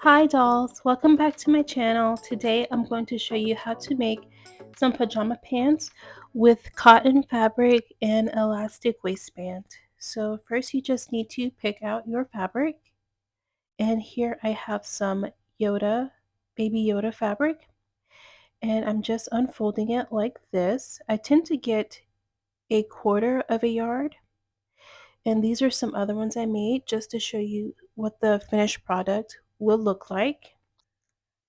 Hi dolls, welcome back to my channel. Today I'm going to show you how to make some pajama pants with cotton fabric and elastic waistband. So first you just need to pick out your fabric, and here I have some Yoda, baby Yoda fabric, and I'm just unfolding it like this. I tend to get a quarter of a yard, and these are some other ones I made just to show you what the finished product will look like.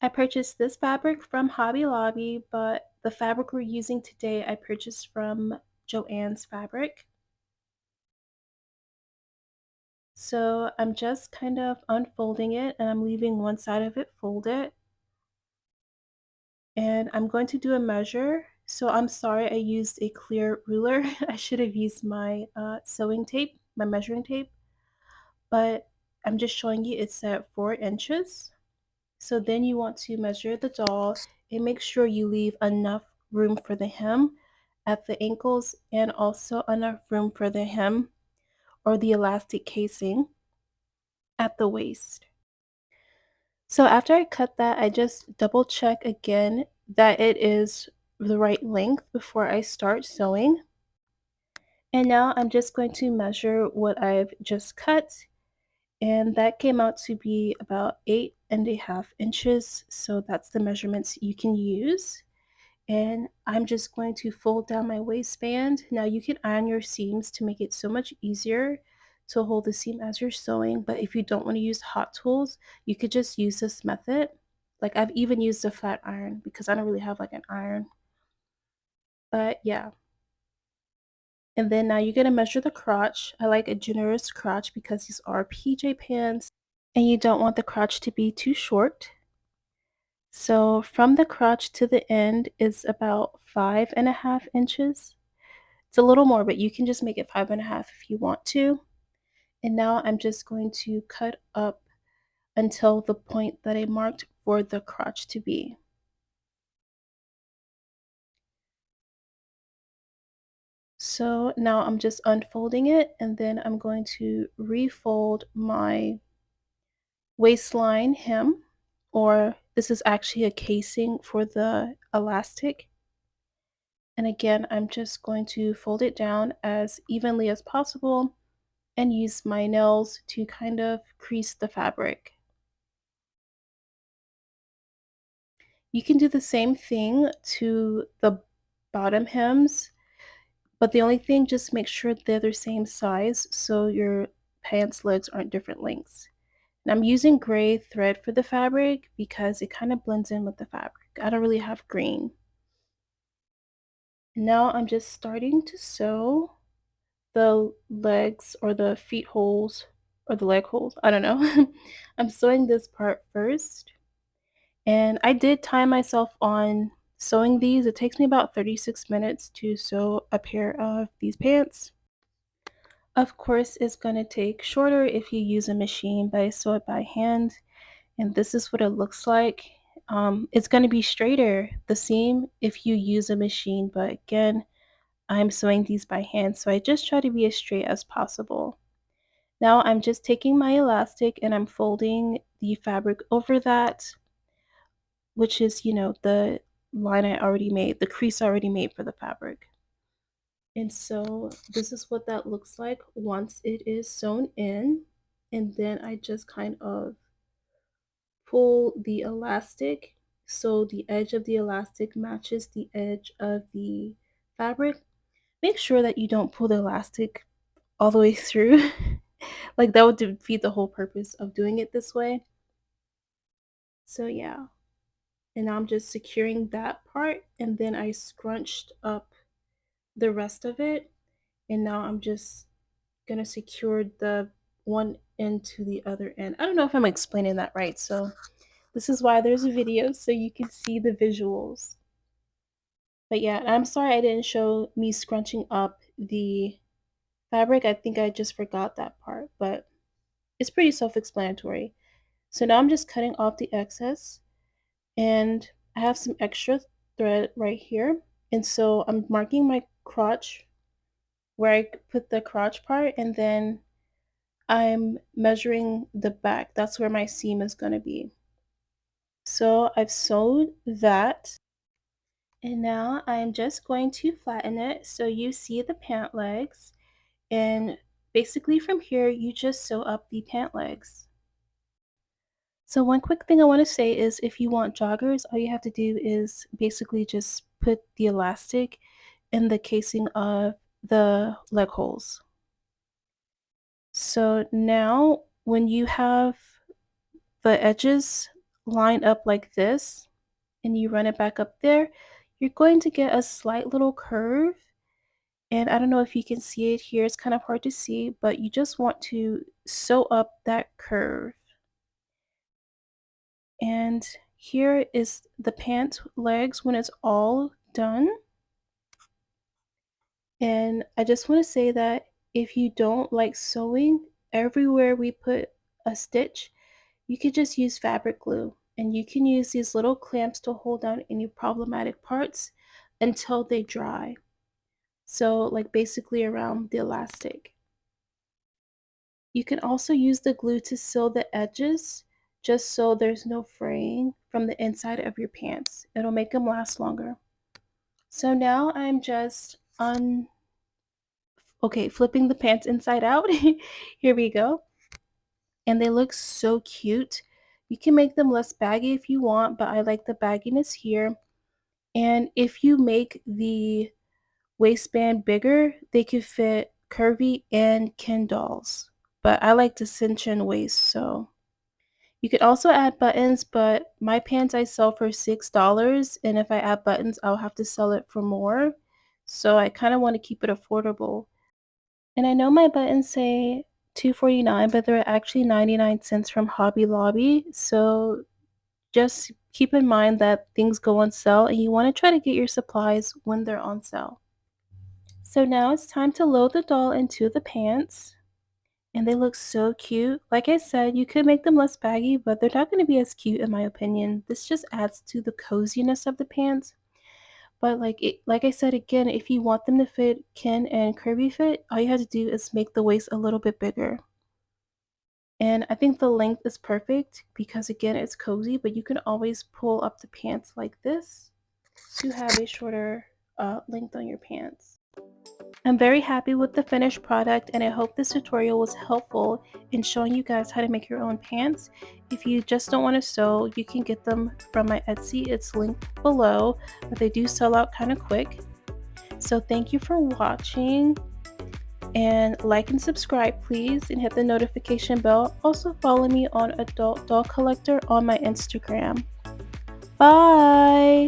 I purchased this fabric from Hobby Lobby, but the fabric we're using today I purchased from Joann's Fabric. So I'm just kind of unfolding it and I'm leaving one side of it folded. And I'm going to do a measure. So I'm sorry I used a clear ruler. I should have used my sewing tape, my measuring tape. But I'm just showing you it's at 4 inches. So then you want to measure the doll and make sure you leave enough room for the hem at the ankles and also enough room for the hem or the elastic casing at the waist. So after I cut that, I just double check again that it is the right length before I start sewing. And now I'm just going to measure what I've just cut, and that came out to be about 8.5 inches. So that's the measurements you can use. And I'm just going to fold down my waistband. Now you can iron your seams to make it so much easier to hold the seam as you're sewing, but if you don't want to use hot tools, you could just use this method. Like I've even used a flat iron because I don't really have like an iron. But yeah. And then now you're going to measure the crotch. I like a generous crotch because these are PJ pants and you don't want the crotch to be too short. So from the crotch to the end is about 5.5 inches. It's a little more, but you can just make it 5.5 if you want to. And now I'm just going to cut up until the point that I marked for the crotch to be. So now I'm just unfolding it, and then I'm going to refold my waistline hem, or this is actually a casing for the elastic. And again, I'm just going to fold it down as evenly as possible and use my nails to kind of crease the fabric. You can do the same thing to the bottom hems, but the only thing, just make sure they're the same size so your pants legs aren't different lengths. And I'm using gray thread for the fabric because it kind of blends in with the fabric. I don't really have green. And now I'm just starting to sew the legs or the feet holes or the leg holes. I don't know. I'm sewing this part first. And I did time myself on sewing these. It takes me about 36 minutes to sew a pair of these pants. Of course, it's going to take shorter if you use a machine, but I sew it by hand. And this is what it looks like. It's going to be straighter, the seam, if you use a machine. But again, I'm sewing these by hand, so I just try to be as straight as possible. Now I'm just taking my elastic and I'm folding the fabric over that, which is, the line I already made, the crease I already made for the fabric. And so this is what that looks like once it is sewn in. And then I just kind of pull the elastic so the edge of the elastic matches the edge of the fabric. Make sure that you don't pull the elastic all the way through. Like that would defeat the whole purpose of doing it this way. So yeah. And now I'm just securing that part, and then I scrunched up the rest of it, and now I'm just gonna secure the one end to the other end. I don't know if I'm explaining that right, so this is why there's a video so you can see the visuals. But yeah, I'm sorry I didn't show me scrunching up the fabric. I think I just forgot that part, but it's pretty self-explanatory. So now I'm just cutting off the excess, and I have some extra thread right here. And so I'm marking my crotch where I put the crotch part, and then I'm measuring the back. That's where my seam is going to be. So I've sewed that. And now I'm just going to flatten it so you see the pant legs. And basically from here, you just sew up the pant legs. So one quick thing I want to say is if you want joggers, all you have to do is basically just put the elastic in the casing of the leg holes. So now when you have the edges lined up like this and you run it back up there, you're going to get a slight little curve. And I don't know if you can see it here, it's kind of hard to see, but you just want to sew up that curve. And here is the pant legs when it's all done. And I just want to say that if you don't like sewing, everywhere we put a stitch, you could just use fabric glue. And you can use these little clamps to hold down any problematic parts until they dry. So like basically around the elastic. You can also use the glue to seal the edges just so there's no fraying from the inside of your pants. It'll make them last longer. So now I'm just flipping the pants inside out. Here we go. And they look so cute. You can make them less baggy if you want, but I like the bagginess here. And if you make the waistband bigger, they could fit curvy and Ken dolls. But I like to cinch in waist, so you could also add buttons, but my pants I sell for $6, and if I add buttons, I'll have to sell it for more. So I kind of want to keep it affordable. And I know my buttons say $2.49, but they're actually 99 cents from Hobby Lobby. So just keep in mind that things go on sale and you want to try to get your supplies when they're on sale. So now it's time to load the doll into the pants. And they look so cute. Like I said, you could make them less baggy, but they're not going to be as cute in my opinion. This just adds to the coziness of the pants. But like I said again, if you want them to fit Ken and curvy fit, all you have to do is make the waist a little bit bigger. And I think the length is perfect because again, it's cozy, but you can always pull up the pants like this to have a shorter length on your pants. I'm very happy with the finished product and I hope this tutorial was helpful in showing you guys how to make your own pants. If you just don't want to sew, you can get them from my Etsy. It's linked below, but they do sell out kind of quick. So thank you for watching and like and subscribe please and hit the notification bell. Also follow me on Adult Doll Collector on my Instagram. Bye!